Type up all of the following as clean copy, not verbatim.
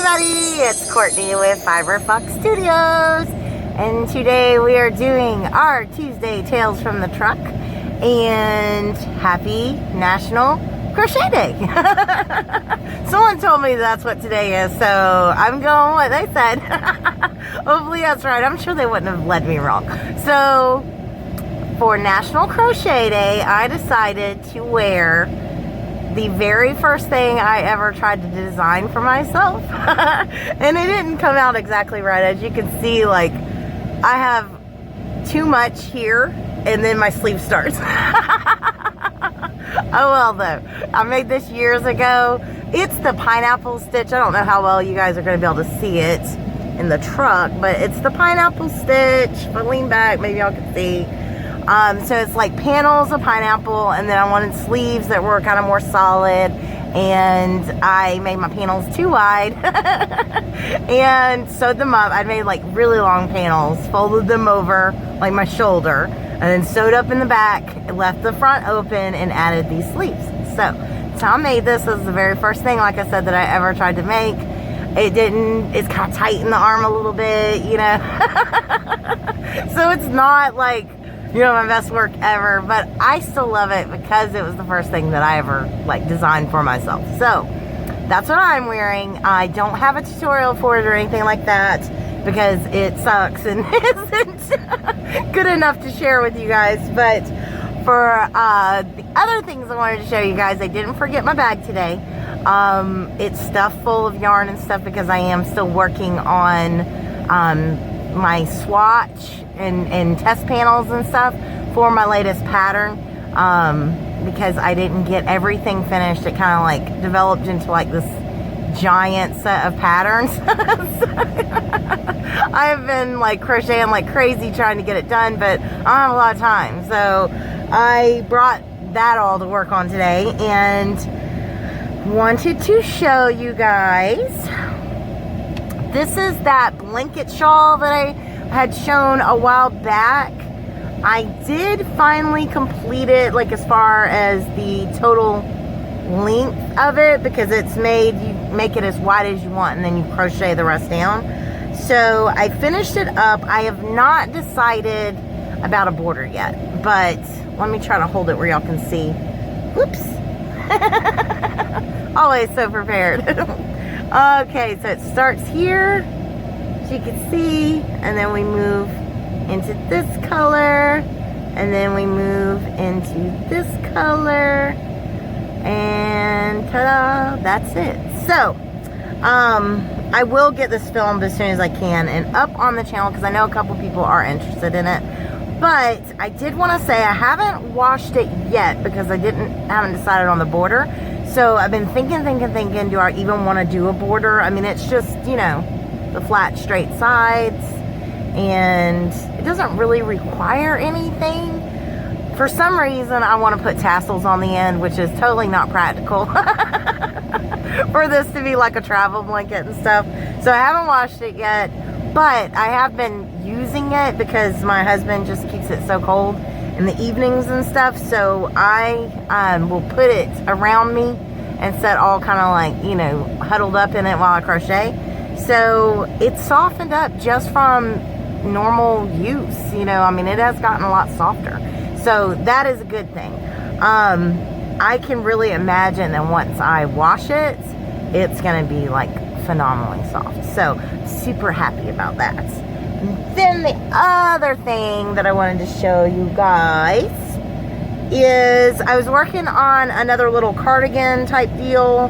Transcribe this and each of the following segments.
everybody, it's Courtney with Fiber Fox Studios, and today we are doing our Tuesday Tales from the Truck, and happy National Crochet Day. Someone told me that's what today is, so I'm going with what they said. Hopefully that's right. I'm sure they wouldn't have led me wrong. So for National Crochet Day, I decided to wear the very first thing I ever tried to design for myself. And it didn't come out exactly right. As you can see, like, I have too much here and then my sleeve starts. Oh well though, I made this years ago. It's the pineapple stitch. I don't know how well you guys are going to be able to see it in the truck, but it's the pineapple stitch. If I lean back, maybe y'all can see. So it's like panels of pineapple, and then I wanted sleeves that were kind of more solid, and I made my panels too wide and sewed them up. I made like really long panels, folded them over like my shoulder, and then sewed up in the back, left the front open, and added these sleeves. So I made this. This is the very first thing, like I said, that I ever tried to make. It didn't, it's kind of tight in the arm a little bit, you know. So it's not like, you know, my best work ever, but I still love it because it was the first thing that I ever like designed for myself. So that's what I'm wearing. I don't have a tutorial for it or anything like that because it sucks and isn't good enough to share with you guys. But for the other things I wanted to show you guys, I didn't forget my bag today. It's stuffed full of yarn and stuff because I am still working on my swatch and test panels and stuff for my latest pattern, because I didn't get everything finished. It kind of like developed into like this giant set of patterns. I've been like crocheting like crazy trying to get it done, but I don't have a lot of time, so I brought that all to work on today and wanted to show you guys. This is that blanket shawl that I had shown a while back. I did finally complete it, like as far as the total length of it, because it's made, you make it as wide as you want and then you crochet the rest down. So I finished it up. I have not decided about a border yet, but let me try to hold it where y'all can see. Whoops. Always so prepared. Okay, so it starts here, as you can see, and then we move into this color, and then we move into this color, and ta-da, that's it. So, I will get this filmed as soon as I can and up on the channel because I know a couple people are interested in it. But I did want to say I haven't washed it yet because I haven't decided on the border. So I've been thinking, do I even want to do a border? I mean, it's just, you know, the flat, straight sides, and it doesn't really require anything. For some reason, I want to put tassels on the end, which is totally not practical for this to be like a travel blanket and stuff. So I haven't washed it yet, but I have been using it because my husband just keeps it so cold in the evenings and stuff. So I will put it around me and set all kind of like, you know, huddled up in it while I crochet. So it's softened up just from normal use, you know. I mean, it has gotten a lot softer, so that is a good thing. I can really imagine that once I wash it, it's gonna be like phenomenally soft. So super happy about that. And then the other thing that I wanted to show you guys is I was working on another little cardigan type deal,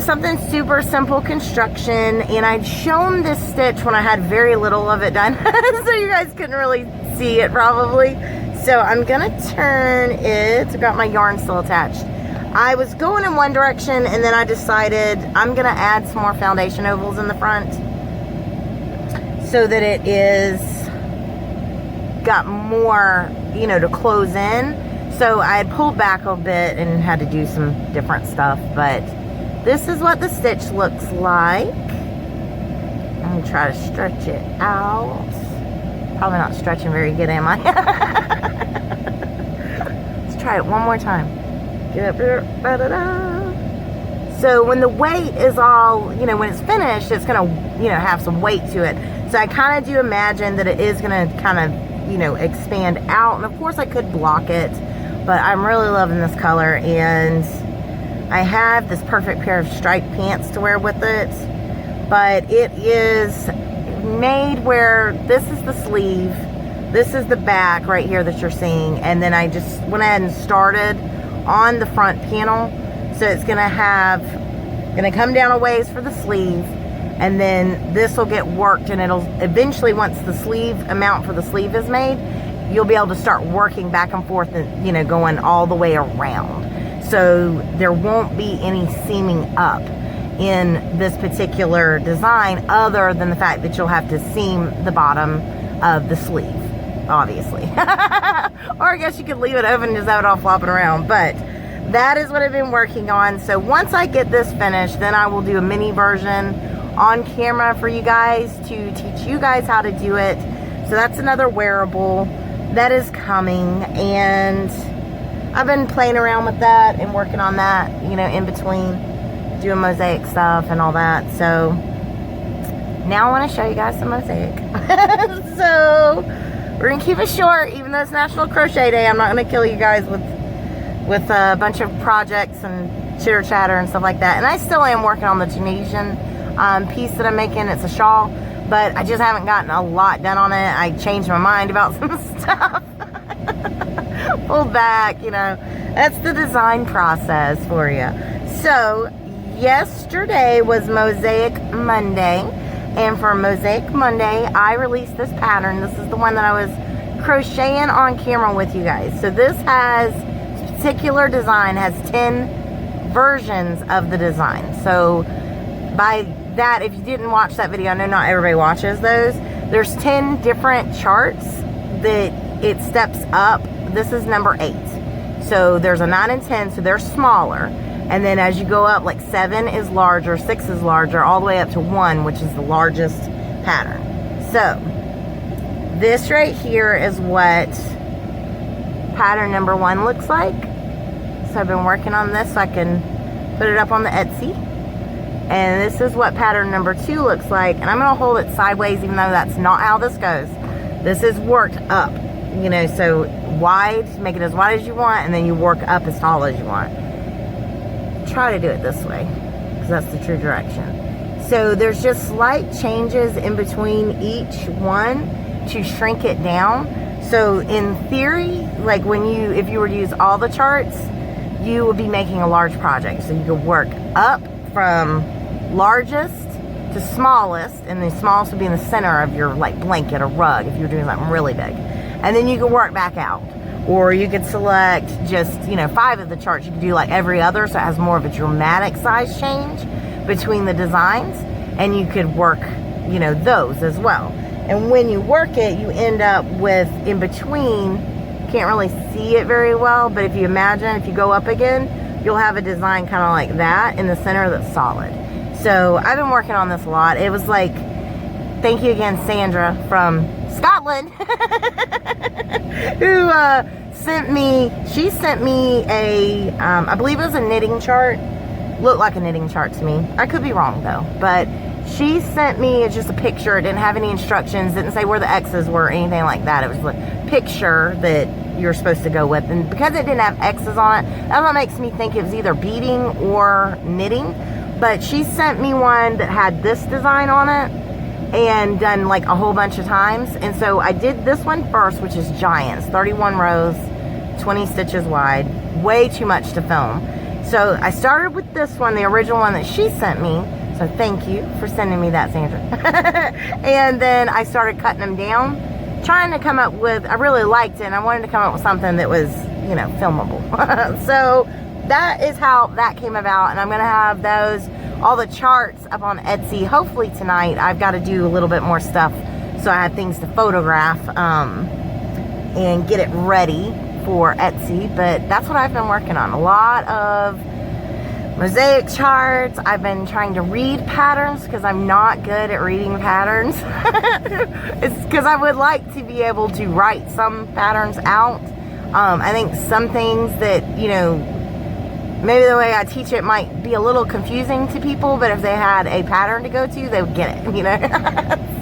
something super simple construction, and I'd shown this stitch when I had very little of it done so you guys couldn't really see it probably. So I'm gonna turn it. I've got my yarn still attached. I was going in one direction and then I decided I'm gonna add some more foundation ovals in the front so that it is got more, you know, to close in. So I had pulled back a bit and had to do some different stuff, but this is what the stitch looks like. I'm gonna try to stretch it out. Probably not stretching very good, am I? Let's try it one more time. Get up here. So when the weight is all, you know, when it's finished, it's going to, you know, have some weight to it. So I kind of do imagine that it is going to kind of, you know, expand out. And of course I could block it, but I'm really loving this color. And I have this perfect pair of striped pants to wear with it, but it is made where this is the sleeve, this is the back right here that you're seeing, and then I just went ahead and started on the front panel. So it's gonna come down a ways for the sleeve, and then this will get worked, and it'll eventually, once the sleeve amount for the sleeve is made, you'll be able to start working back and forth and, you know, going all the way around. So there won't be any seaming up in this particular design, other than the fact that you'll have to seam the bottom of the sleeve, obviously. Or I guess you could leave it open and just have it all flopping around, but that is what I've been working on. So once I get this finished, then I will do a mini version on camera for you guys to teach you guys how to do it. So that's another wearable that is coming, and I've been playing around with that and working on that, you know, in between doing mosaic stuff and all that. So now I want to show you guys some mosaic. So we're gonna keep it short, even though it's National Crochet Day. I'm not gonna kill you guys with a bunch of projects and chitter chatter and stuff like that. And I still am working on the Tunisian piece that I'm making. It's a shawl, but I just haven't gotten a lot done on it. I changed my mind about some stuff. Pulled back, you know. That's the design process for you. So yesterday was Mosaic Monday, and for Mosaic Monday I released this pattern. This is the one that I was crocheting on camera with you guys. So this particular design has 10 versions of the design. So by that, if you didn't watch that video, I know not everybody watches those, there's 10 different charts that it steps up. This is number 8. So there's a 9 and 10, so they're smaller. And then as you go up, like 7 is larger, 6 is larger, all the way up to 1, which is the largest pattern. So this right here is what pattern number 1 looks like. So I've been working on this so I can put it up on the Etsy. And this is what pattern number 2 looks like. And I'm going to hold it sideways, even though that's not how this goes. This is worked up, you know, so wide, make it as wide as you want, and then you work up as tall as you want. Try to do it this way, because that's the true direction. So there's just slight changes in between each one to shrink it down. So in theory, like if you were to use all the charts, you would be making a large project. So you could work up from largest to smallest, and the smallest would be in the center of your like blanket or rug if you're doing something really big. And then you could work back out. Or you could select just, you know, 5 of the charts. You could do like every other, so it has more of a dramatic size change between the designs. And you could work, you know, those as well. And when you work it, you end up with, in between, can't really see it very well, but if you imagine, if you go up again, you'll have a design kind of like that in the center that's solid. So I've been working on this a lot. It was like, thank you again, Sandra from Scotland, who sent me a, I believe it was a knitting chart. Looked like a knitting chart to me. I could be wrong though, but she sent me just a picture. It didn't have any instructions, didn't say where the X's were or anything like that. It was a picture that you're supposed to go with. And because it didn't have X's on it, that's what makes me think it was either beading or knitting. But she sent me one that had this design on it and done like a whole bunch of times. And so I did this one first, which is giant. It's 31 rows, 20 stitches wide, way too much to film. So I started with this one, the original one that she sent me. So thank you for sending me that, Sandra. And then I started cutting them down, trying to come up with, I really liked it, and I wanted to come up with something that was, you know, filmable. So that is how that came about, and I'm going to have those, all the charts up on Etsy, hopefully tonight. I've got to do a little bit more stuff, so I have things to photograph and get it ready for Etsy, but that's what I've been working on. A lot of mosaic charts. I've been trying to read patterns because I'm not good at reading patterns. It's because I would like to be able to write some patterns out. I think some things that, you know, maybe the way I teach it might be a little confusing to people, but if they had a pattern to go to, they would get it, you know.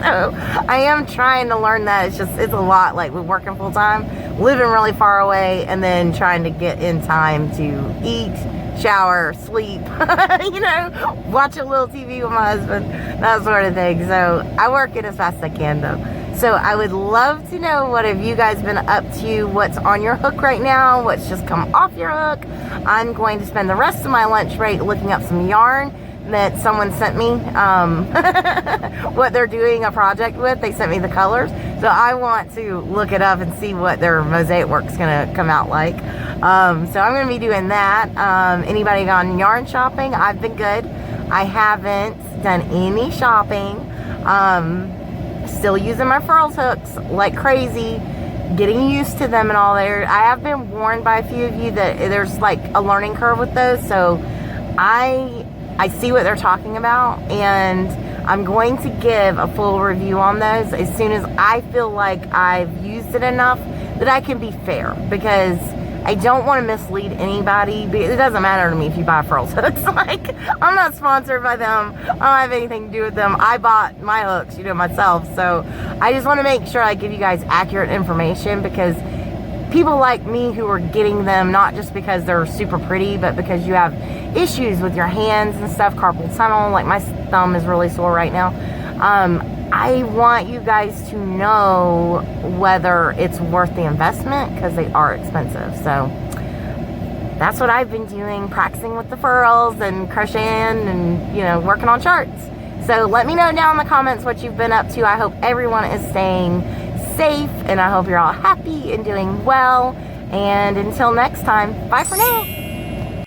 So I am trying to learn that. It's a lot, like with working full time, living really far away, and then trying to get in time to eat, shower, sleep, you know, watch a little TV with my husband, that sort of thing. So I work it as fast as I can though. So I would love to know, what have you guys been up to? What's on your hook right now? What's just come off your hook? I'm going to spend the rest of my lunch break looking up some yarn that someone sent me, what they're doing a project with. They sent me the colors. So I want to look it up and see what their mosaic work's gonna come out like. So I'm gonna be doing that. Anybody gone yarn shopping? I've been good. I haven't done any shopping. Still using my furls hooks like crazy, getting used to them and all there. I have been warned by a few of you that there's like a learning curve with those, so I see what they're talking about, and I'm going to give a full review on those as soon as I feel like I've used it enough that I can be fair, because I don't want to mislead anybody. It doesn't matter to me if you buy furls hooks. Like, I'm not sponsored by them. I don't have anything to do with them. I bought my hooks, you know, myself. So I just want to make sure I give you guys accurate information, because people like me who are getting them, not just because they're super pretty, but because you have issues with your hands and stuff, carpal tunnel, like my thumb is really sore right now. I want you guys to know whether it's worth the investment, because they are expensive. So that's what I've been doing, practicing with the furls and crocheting and, you know, working on charts. So let me know down in the comments what you've been up to. I hope everyone is staying safe, and I hope you're all happy and doing well. And until next time, bye for now.